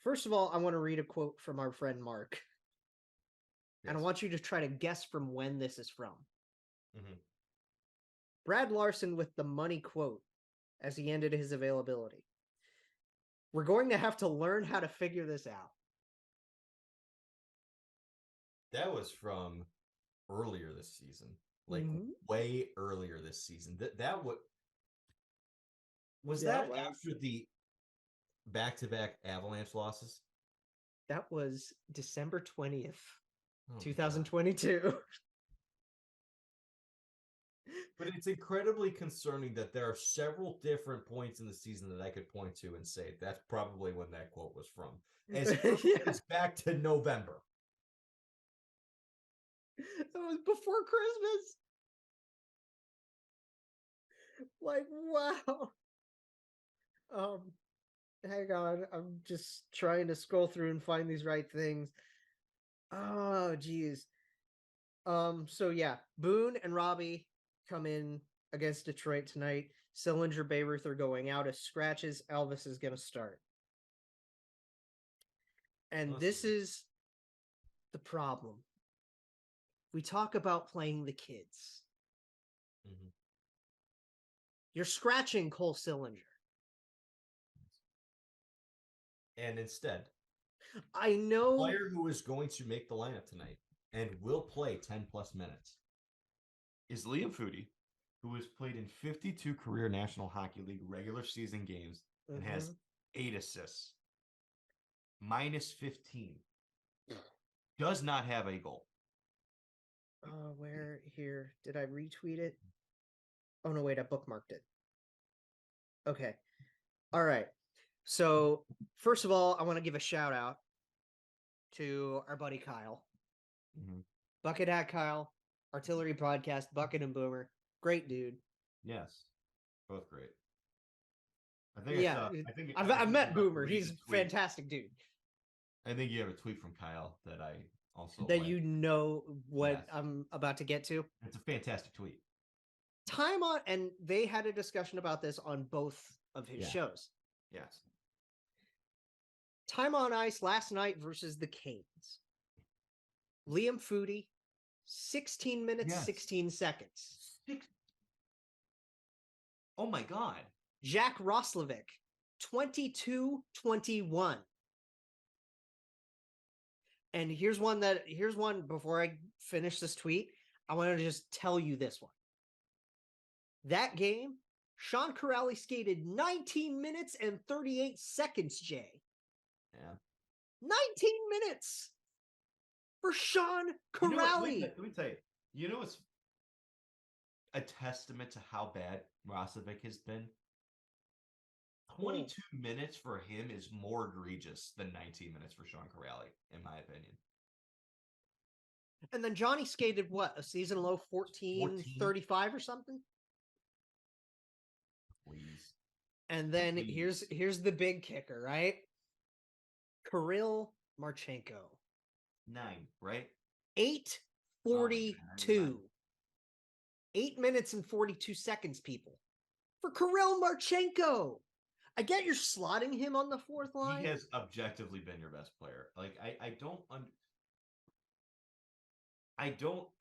First of all, I want to read a quote from our friend Mark. Yes. And I want you to try to guess from when this is from. Mm-hmm. Brad Larsen with the money quote as he ended his availability. We're going to have to learn how to figure this out. That was from earlier this season, like way earlier this season. That was Yeah, that after the back-to-back Avalanche losses? That was December 20th, Oh, 2022. But it's incredibly concerning that there are several different points in the season that I could point to and say that's probably when that quote was from. As it's back to November. It was before Christmas. Like, wow. Hang on. I'm just trying to scroll through and find these right things. Oh, geez. So yeah, Boone and Robbie come in against Detroit tonight. Sillinger, Bayruth are going out as scratches. Elvis is going to start. And this is the problem. We talk about playing the kids. Mm-hmm. You're scratching Cole Sillinger. And instead, I know the player who is going to make the lineup tonight and will play 10 plus minutes is Liam Foudy, who has played in 52 career National Hockey League regular season games and has 8 assists. Minus 15. Does not have a goal. Where here? Did I retweet it? Oh, no, wait, I bookmarked it. Okay. All right. So, first of all, I want to give a shout out to our buddy Kyle. Mm-hmm. Bucket Hat Kyle, Artillery Podcast, Bucket and Boomer. Great dude. Yes. Both great. I've met Boomer. He's a fantastic dude. I think you have a tweet from Kyle that I also that you know what I'm about to get to. It's a fantastic tweet. Time on, and they had a discussion about this on both of his shows. Yes. Time on ice last night versus the Canes. Liam Foudy, 16 minutes, 16 seconds. Oh my God. Jack Roslovic, 22-21. And here's one before I finish this tweet. I want to just tell you this one. That game, Sean Kuraly skated 19 minutes and 38 seconds, Jay. Yeah. 19 minutes for Sean Kuraly. Let me tell you. You know what's a testament to how bad Roslovic has been? 22 minutes for him is more egregious than 19 minutes for Sean Kuraly, in my opinion. And then Johnny skated what? A season low 14:35 or something? Please. And then here's the big kicker, right? Kirill Marchenko. 9, right? 8:42. 8 minutes and 42 seconds, people. For Kirill Marchenko. I get you're slotting him on the fourth line. He has objectively been your best player. Like, I don't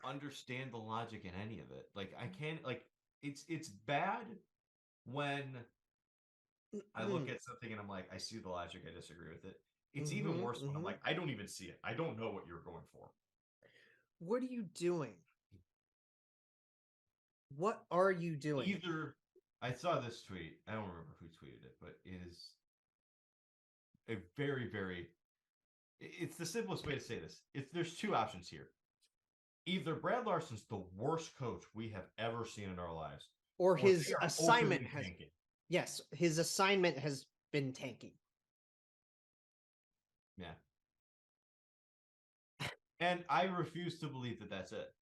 understand the logic in any of it. Like, I can't, like, it's bad when I look at something and I'm like, I see the logic, I disagree with it. It's even worse when I'm like, I don't even see it. I don't know what you're going for. What are you doing? What are you doing? Either, I saw this tweet. I don't remember who tweeted it, but it is a very, very, it's the simplest way to say this. There's two options here. Either Brad Larsen's the worst coach we have ever seen in our lives, or his assignment has tanking. Yes, his assignment has been tanking. Yeah. And I refuse to believe that that's it.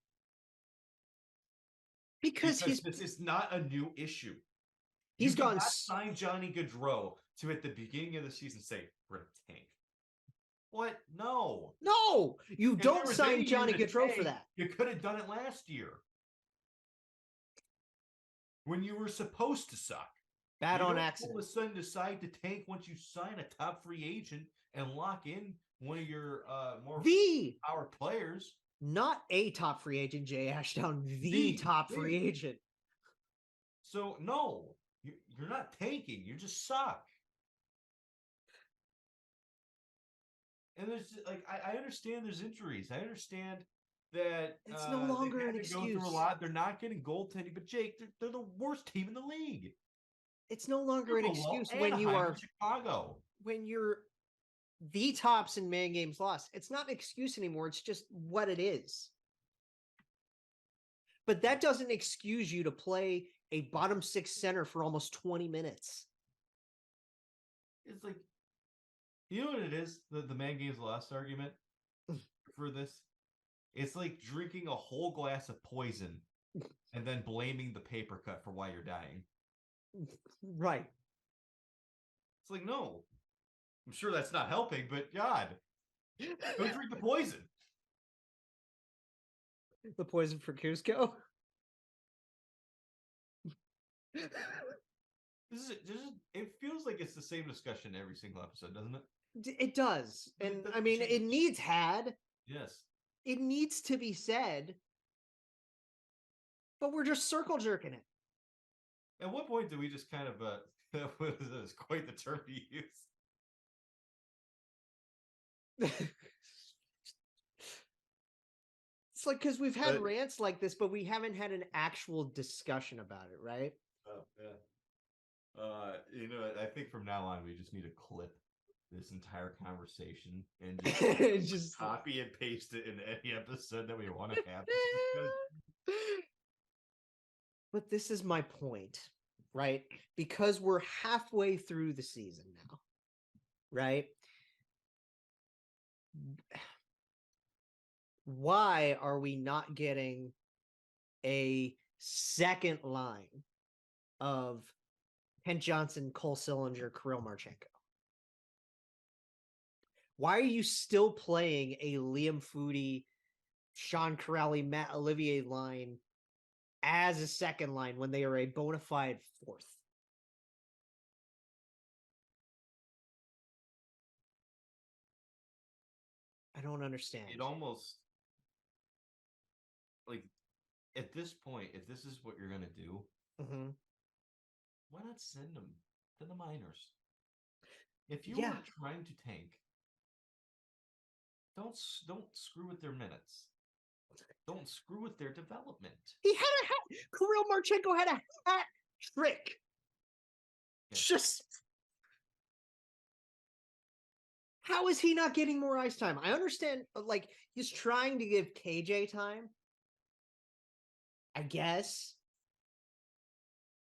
Because this is not a new issue. He's you gone not sign Johnny Gaudreau to at the beginning of the season say we're gonna tank. What? No. No, you don't sign Johnny Gaudreau for that. You could have done it last year. When you were supposed to suck. Bad on accident. All of a sudden decide to tank once you sign a top free agent and lock in one of your more The power players. not a top free agent, Jay Ashdown, the The top free agent. So no, you're not tanking. You just suck. And there's like I understand there's injuries. I understand that it's no longer they've an had to go through excuse. a lot. They're not getting goaltending, but Jake, they're the worst team in the league. It's no longer an excuse when you are Chicago. When you're the tops in man games lost. It's not an excuse anymore. It's just what it is. But that doesn't excuse you to play a bottom six center for almost 20 minutes. It's like, you know what it is? The man games lost argument for this? It's like drinking a whole glass of poison and then blaming the paper cut for why you're dying. Right. It's like, no. I'm sure that's not helping, but God, go drink the poison. The poison for Cusco. It feels like it's the same discussion every single episode, doesn't it? It does. And I mean, it needs had. Yes. It needs to be said. But we're just circle jerking it. At what point do we just kind of, what is this? Quite the term to use. It's like, because we've had rants like this, but we haven't had an actual discussion about it, right? Oh, yeah. I think from now on, we just need to clip this entire conversation and just copy and paste it in any episode that we want to have. But this is my point, right? Because we're halfway through the season now, right? Why are we not getting a second line of Kent Johnson, Cole Sillinger, Kirill Marchenko? Why are you still playing a Liam Foudy, Sean Kuraly, Matt Olivier line as a second line when they are a bona fide fourth? I don't understand. It almost, like, at this point, if this is what you're going to do, why not send them to the minors? If you are trying to tank, don't screw with their minutes. Don't screw with their development. He had a hat. Kirill Marchenko had a hat trick. Yeah. Just how is he not getting more ice time? I understand, like, he's trying to give KJ time, I guess.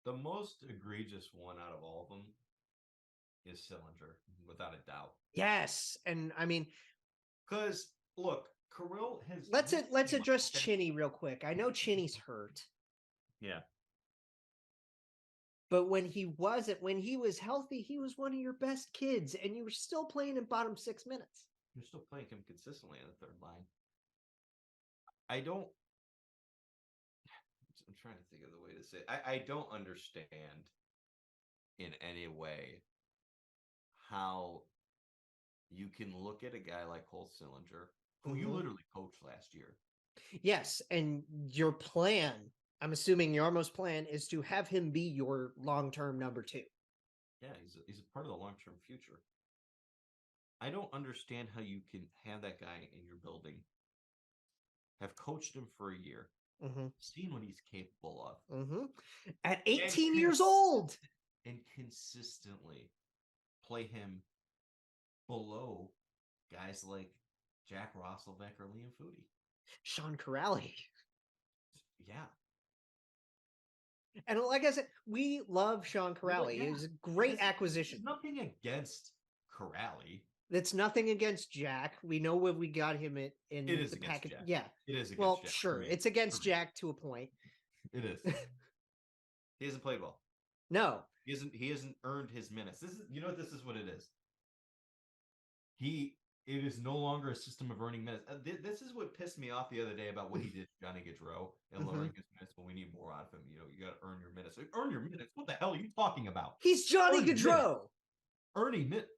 The most egregious one out of all of them is Sillinger, without a doubt. Yes, and I mean, because look, Kirill has. Let's address Chinny real quick. I know Chinny's hurt. Yeah. But when he was healthy, he was one of your best kids, and you were still playing in bottom 6 minutes. You're still playing him consistently on the third line. I'm trying to think of the way to say it. I don't understand in any way how you can look at a guy like Cole Sillinger, who you literally coached last year. Yes, and your plan, I'm assuming Yarmo's plan, is to have him be your long-term number 2. Yeah, he's a part of the long-term future. I don't understand how you can have that guy in your building, have coached him for a year, seen what he's capable of. At 18 years old. And consistently play him below guys like Jack Rosselbeck or Liam Foudy. Sean Kuraly. Yeah. And like I said, we love Sean Kuraly. It was a great acquisition. Nothing against Kuraly. It's nothing against Jack. We know what we got him in the package. Jack. Yeah. It is against Jack. Sure. It's against Jack to a point. It is. He hasn't played well. No. He hasn't earned his minutes. This is what it is. It is no longer a system of earning minutes. This is what pissed me off the other day about what he did to Johnny Gaudreau and lowering his minutes when we need more out of him. You got to earn your minutes. Earn your minutes? What the hell are you talking about? He's Johnny Gaudreau. Earning minutes.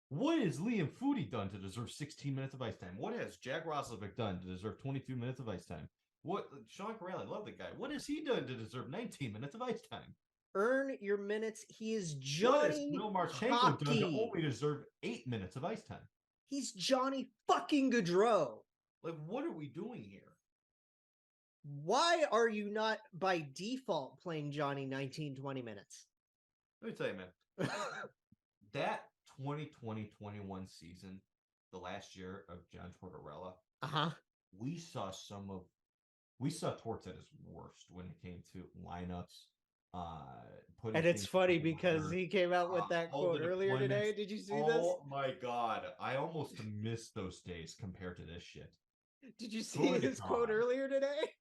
What has Liam Foudy done to deserve 16 minutes of ice time? What has Jack Roslovic done to deserve 22 minutes of ice time? What Sean Kuraly, love the guy. What has he done to deserve 19 minutes of ice time? Earn your minutes. He is What has Johnny Kirill Marchenko done to Hockey. only deserve 8 minutes of ice time? He's Johnny fucking Gaudreau. Like, what are we doing here? Why are you not by default playing Johnny 19, 20 minutes? Let me tell you, man. That 2020-21 season, the last year of John Tortorella, we saw Torts at his worst when it came to lineups. And it's funny because he came out with that quote earlier today. Did you see this? Oh my God. I almost missed those days compared to this shit. Did you see his quote earlier today?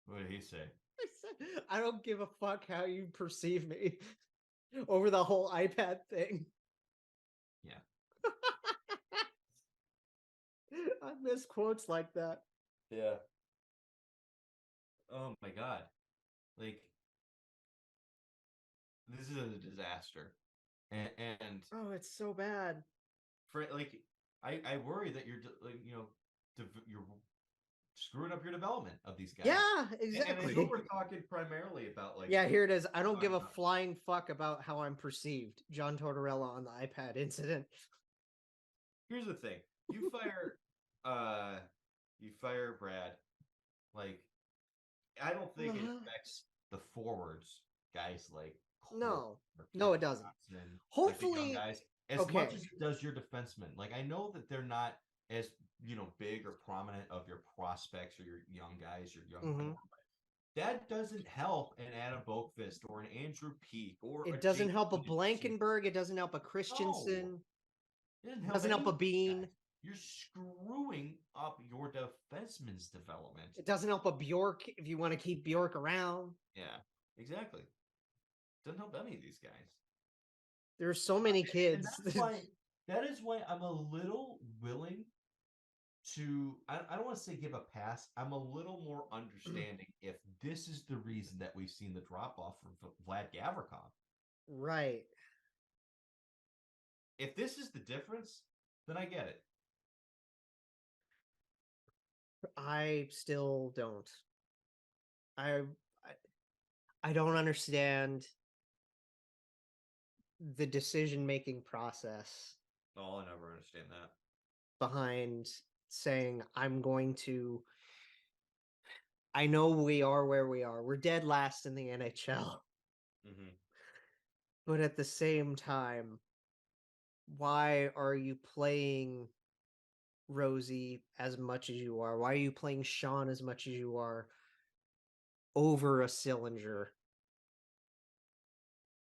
What did he say? I don't give a fuck how you perceive me over the whole iPad thing. Yeah. I miss quotes like that. Yeah. Oh my God. Like, this is a disaster. And oh, it's so bad. For like, I worry that you're like, you're screwing up your development of these guys. Yeah, exactly. And I know we're talking primarily about like. Yeah, here it is. I don't give a flying fuck about how I'm perceived. John Tortorella on the iPad incident. Here's the thing: you fire Brad. Like, I don't think it affects the forwards, guys. Like, no, it doesn't. Hopefully, like guys, as much as it does your defensemen. Like, I know that they're not as big or prominent of your prospects or your young guys, your young. That doesn't help an Adam Boqvist or an Andrew Peak or it doesn't help a Blankenberg. It doesn't help a Christensen. No. It doesn't help a Bean. Guys. You're screwing up your defenseman's development. It doesn't help a Bjork if you want to keep Bjork around. Yeah, exactly. Doesn't help any of these guys. There are so many kids. That is why I'm a little willing to, I don't want to say give a pass. I'm a little more understanding if this is the reason that we've seen the drop-off from Vlad Gavrikov. Right. If this is the difference, then I get it. I still don't. I don't understand the decision-making process. Oh, I never understand that. Behind saying, I'm going to... I know we are where we are. We're dead last in the NHL. Mm-hmm. But at the same time, why are you playing Rosie as much as you are? Why are you playing Sean as much as you are over a Sillinger,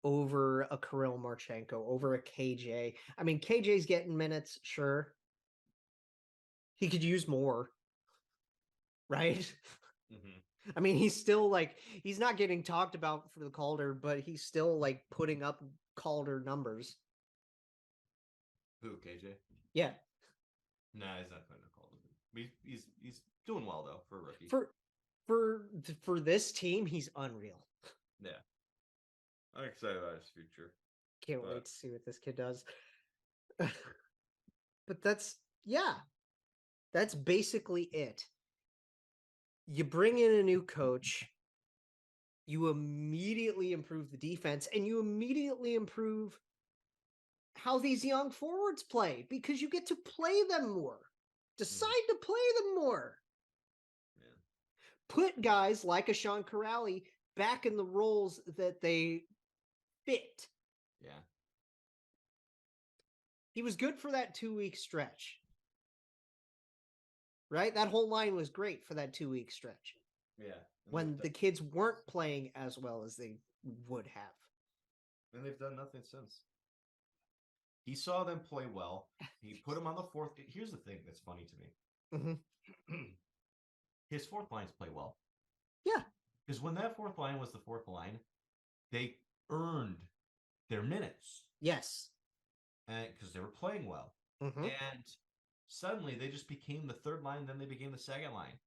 over a Kirill Marchenko, over a KJ? I mean, KJ's getting minutes, sure. He could use more, right? Mm-hmm. I mean, he's still he's not getting talked about for the Calder, but he's still putting up Calder numbers. Who, KJ? Yeah. Nah, he's not putting a Calder. He's doing well though for a rookie. For this team, he's unreal. Yeah. I'm excited about his future. Can't wait to see what this kid does. But that's basically it. You bring in a new coach, you immediately improve the defense, and you immediately improve how these young forwards play because you get to play them more. Decide to play them more. Yeah. Put guys like a Sean Kuraly back in the roles that they fit. Yeah. He was good for that 2-week stretch. Right? That whole line was great for that 2-week stretch. Yeah. When the kids weren't playing as well as they would have. And they've done nothing since. He saw them play well. He put them on the fourth. Here's the thing that's funny to me. Mm-hmm. His fourth lines play well. Yeah. Because when that fourth line was the fourth line, they earned their minutes. Yes. Because they were playing well. Mm-hmm. And suddenly they just became the third line, then they became the second line.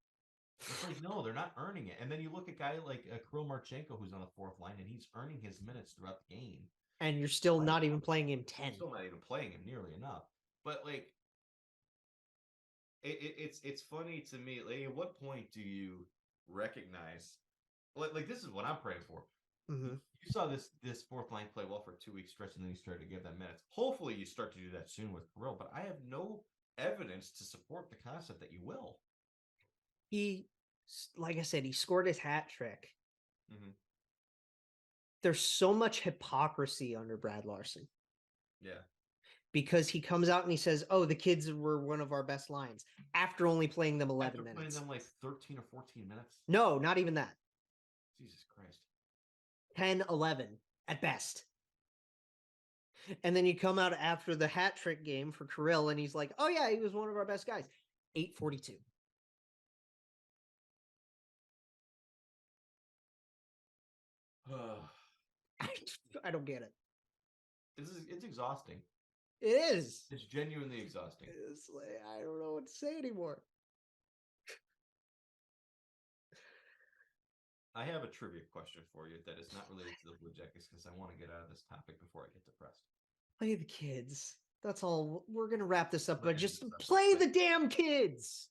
It's like, no, they're not earning it. And then you look at a guy like Kirill Marchenko, who's on the fourth line, and he's earning his minutes throughout the game. And you're still not even playing him 10. You're still not even playing him nearly enough. But like, it's funny to me. Like, at what point do you recognize? Like this is what I'm praying for. Mm-hmm. You saw this fourth line play well for a 2 week stretch, and then you started to give them minutes. Hopefully, you start to do that soon with Kirill. But I have no evidence to support the concept that you will. He, like I said, he scored his hat trick. Mm-hmm. There's so much hypocrisy under Brad Larsen. Yeah. Because he comes out and he says, "Oh, the kids were one of our best lines," after only playing them 11 minutes. Playing them like 13 or 14 minutes. No, not even that. Jesus Christ. 10, 11 at best. And then you come out after the hat trick game for Kirill, and he's like, "Oh yeah, he was one of our best guys." 8:42. I don't get it. It's exhausting. It is. It's genuinely exhausting. It's like, I don't know what to say anymore. I have a trivia question for you that is not related to the Blue Jackets because I want to get out of this topic before I get depressed. Play the kids. That's all. We're gonna wrap this up, but just play the damn kids.